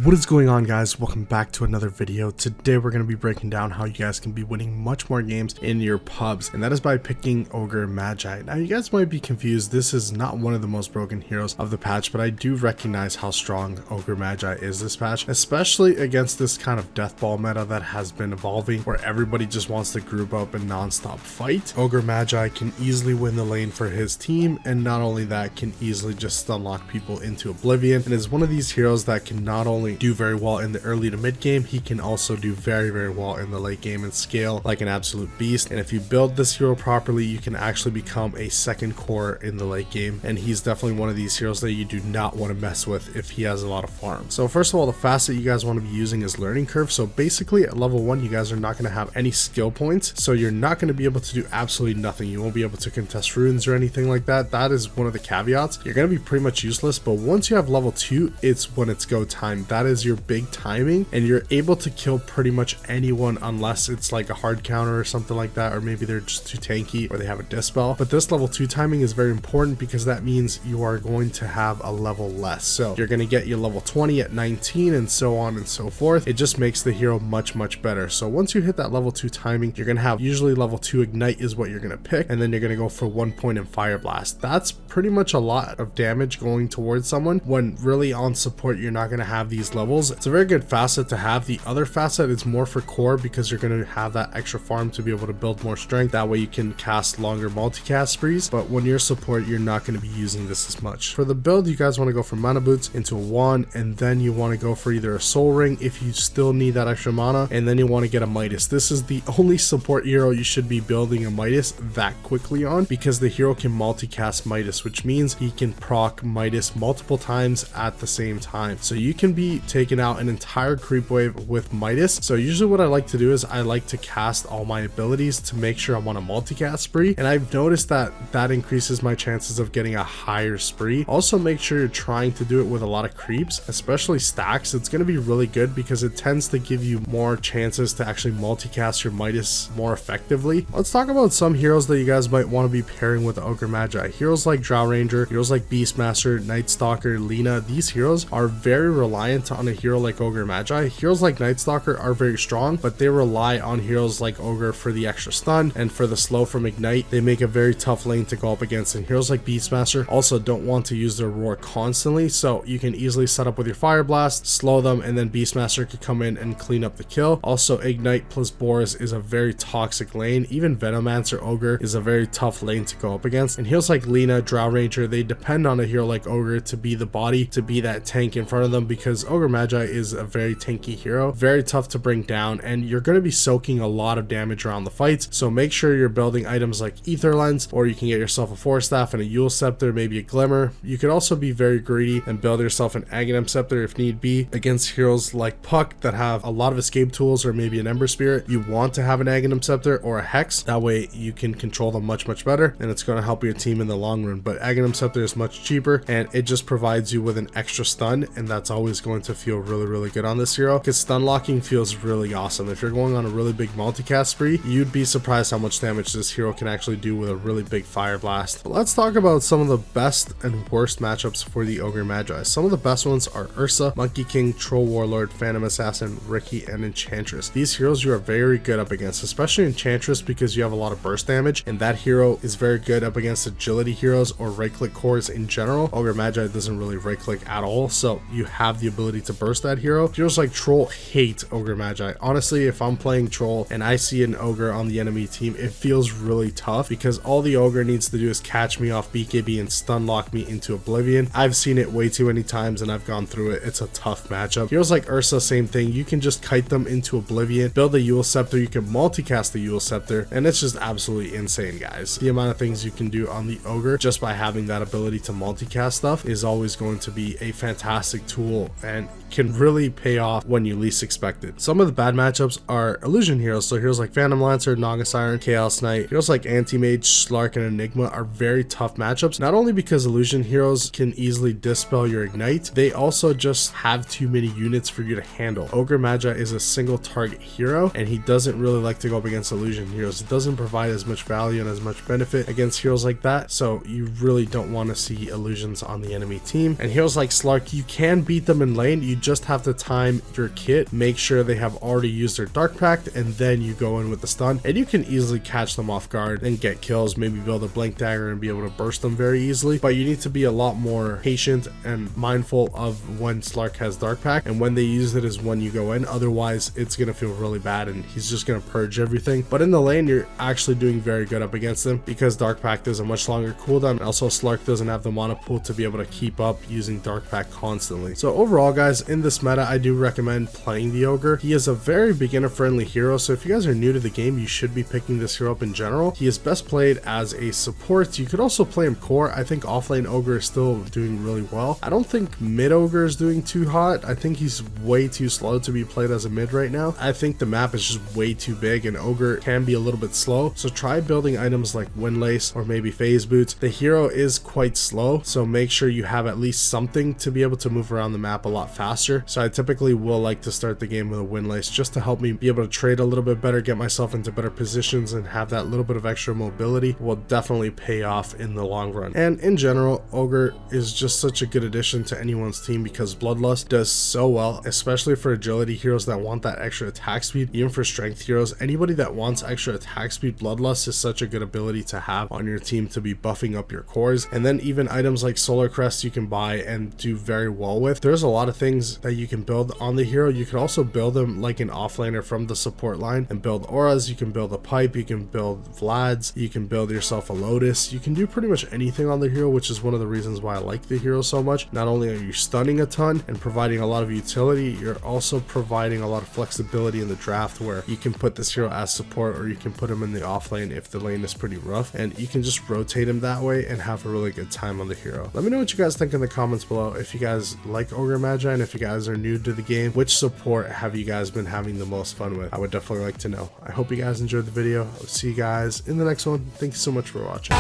What is going on, guys? Welcome back to another video. Today we're going to be breaking down how you guys can be winning much more games in your pubs, and that is by picking Ogre Magi. Now you guys might be confused, this is not one of the most broken heroes of the patch, but I do recognize how strong Ogre Magi is this patch, especially against this kind of death ball meta that has been evolving where everybody just wants to group up and non-stop fight. Ogre Magi can easily win the lane for his team, and not only that, can easily just unlock people into oblivion, and is one of these heroes that can not only do very well in the early to mid game, he can also do very well in the late game and scale like an absolute beast. And if you build this hero properly, you can actually become a second core in the late game, and he's definitely one of these heroes that you do not want to mess with if he has a lot of farm. So first of all, the facet you guys want to be using is learning curve. So basically at level 1 you guys are not going to have any skill points, so you're not going to be able to do absolutely nothing. You won't be able to contest runes or anything like that. That is one of the caveats. You're going to be pretty much useless, but once you have level 2, it's when it's go time. That is your big timing, and you're able to kill pretty much anyone unless it's like a hard counter or something like that, or maybe they're just too tanky or they have a dispel. But this level 2 timing is very important because that means you are going to have a level less. So you're going to get your level 20 at 19 and so on and so forth. It just makes the hero much better. So once you hit that level 2 timing, you're going to have usually level 2 ignite is what you're going to pick, and then you're going to go for 1 point in fire blast. That's pretty much a lot of damage going towards someone when really on support you're not going to have these levels. It's a very good facet to have. The other facet is more for core because you're going to have that extra farm to be able to build more strength. That way you can cast longer multicast sprees, but when you're support you're not going to be using this as much. For the build, you guys want to go for mana boots into a wand, and then you want to go for either a soul ring if you still need that extra mana, and then you want to get a Midas. This is the only support hero you should be building a Midas that quickly on, because the hero can multicast Midas, which means he can proc Midas multiple times at the same time. So you can be taking out an entire creep wave with Midas. So usually what I like to do is I like to cast all my abilities to make sure I'm on a multicast spree, and I've noticed that that increases my chances of getting a higher spree. Also make sure you're trying to do it with a lot of creeps, especially stacks. It's going to be really good because it tends to give you more chances to actually multicast your Midas more effectively. Let's talk about some heroes that you guys might want to be pairing with Ogre Magi. Heroes like Drow Ranger, heroes like Beastmaster, Night Stalker, Lina. These heroes are very reliant on a hero like Ogre Magi. Heroes like Night Stalker are very strong, but they rely on heroes like Ogre for the extra stun and for the slow from Ignite. They make a very tough lane to go up against, and heroes like Beastmaster also don't want to use their roar constantly, so you can easily set up with your Fire Blast, slow them, and then Beastmaster could come in and clean up the kill. Also, Ignite plus Boris is a very toxic lane. Even Venomancer Ogre is a very tough lane to go up against, and heroes like Lina, Drow Ranger, they depend on a hero like Ogre to be the body, to be that tank in front of them, because Ogre Magi is a very tanky hero, very tough to bring down, and you're going to be soaking a lot of damage around the fights. So make sure you're building items like Ether Lens, or you can get yourself a Force Staff and a Yule Scepter, maybe a Glimmer. You could also be very greedy and build yourself an Aggron Scepter if need be. Against heroes like Puck that have a lot of escape tools, or maybe an Ember Spirit, you want to have an Aggron Scepter or a Hex. That way you can control them much better, and it's going to help your team in the long run. But Aggron Scepter is much cheaper, and it just provides you with an extra stun, and that's always going to feel really good on this hero, because stun locking feels really awesome. If you're going on a really big multicast spree, you'd be surprised how much damage this hero can actually do with a really big Fire Blast. But let's talk about some of the best and worst matchups for the Ogre Magi. Some of the best ones are Ursa, Monkey King, Troll Warlord, Phantom Assassin, Riki, and Enchantress. These heroes you are very good up against, especially Enchantress, because you have a lot of burst damage, and that hero is very good up against agility heroes or right click cores in general. Ogre Magi doesn't really right click at all, so you have the ability to burst that hero. Heroes like Troll hate Ogre Magi. Honestly, if I'm playing Troll and I see an Ogre on the enemy team, it feels really tough, because all the Ogre needs to do is catch me off BKB and stun lock me into oblivion. I've seen it way too many times and I've gone through it. It's a tough matchup. Heroes like Ursa, same thing. You can just kite them into oblivion, build a Yule Scepter, you can multicast the Yule Scepter, and it's just absolutely insane, guys. The amount of things you can do on the Ogre just by having that ability to multicast stuff is always going to be a fantastic tool and can really pay off when you least expect it. Some of the bad matchups are illusion heroes, so heroes like Phantom Lancer, Naga Siren, Chaos Knight. Heroes like Anti-Mage, Slark, and Enigma are very tough matchups, not only because illusion heroes can easily dispel your Ignite, they also just have too many units for you to handle. Ogre Magi is a single target hero, and he doesn't really like to go up against illusion heroes. It doesn't provide as much value and as much benefit against heroes like that, so you really don't want to see illusions on the enemy team. And heroes like Slark, you can beat them in lane lane, you just have to time your kit, make sure they have already used their Dark Pact, and then you go in with the stun, and you can easily catch them off guard and get kills, maybe build a blink dagger and be able to burst them very easily. But you need to be a lot more patient and mindful of when Slark has Dark Pact, and when they use it is when you go in. Otherwise it's gonna feel really bad and he's just gonna purge everything. But in the lane, you're actually doing very good up against him because Dark Pact is a much longer cooldown. Also, Slark doesn't have the mana pool to be able to keep up using Dark Pact constantly. So overall, guys, in this meta, I do recommend playing the Ogre. He is a very beginner friendly hero, so if you guys are new to the game, you should be picking this hero up in general. He is best played as a support. You could also play him core. I think offlane Ogre is still doing really well. I don't think mid Ogre is doing too hot. I think he's way too slow to be played as a mid right now. I think the map is just way too big and Ogre can be a little bit slow, so try building items like Windlace or maybe Phase Boots. The hero is quite slow, so make sure you have at least something to be able to move around the map a lot faster. So I typically will like to start the game with a Windlace just to help me be able to trade a little bit better, get myself into better positions, and have that little bit of extra mobility. Will definitely pay off in the long run. And in general, Ogre is just such a good addition to anyone's team because Bloodlust does so well, especially for agility heroes that want that extra attack speed. Even for strength heroes, anybody that wants extra attack speed, Bloodlust is such a good ability to have on your team to be buffing up your cores. And then even items like Solar Crest you can buy and do very well with. There's a lot of things that you can build on the hero. You can also build them like an offlaner from the support line and build auras. You can build a pipe, you can build Vlads, you can build yourself a Lotus. You can do pretty much anything on the hero, which is one of the reasons why I like the hero so much. Not only are you stunning a ton and providing a lot of utility, you're also providing a lot of flexibility in the draft where you can put this hero as support or you can put him in the off lane if the lane is pretty rough, and you can just rotate him that way and have a really good time on the hero. Let me know what you guys think in the comments below. If you guys like Ogre Magi, and if you guys are new to the game, which support have you guys been having the most fun with? I would definitely like to know. I hope you guys enjoyed the video. I'll see you guys in the next one. Thank you so much for watching.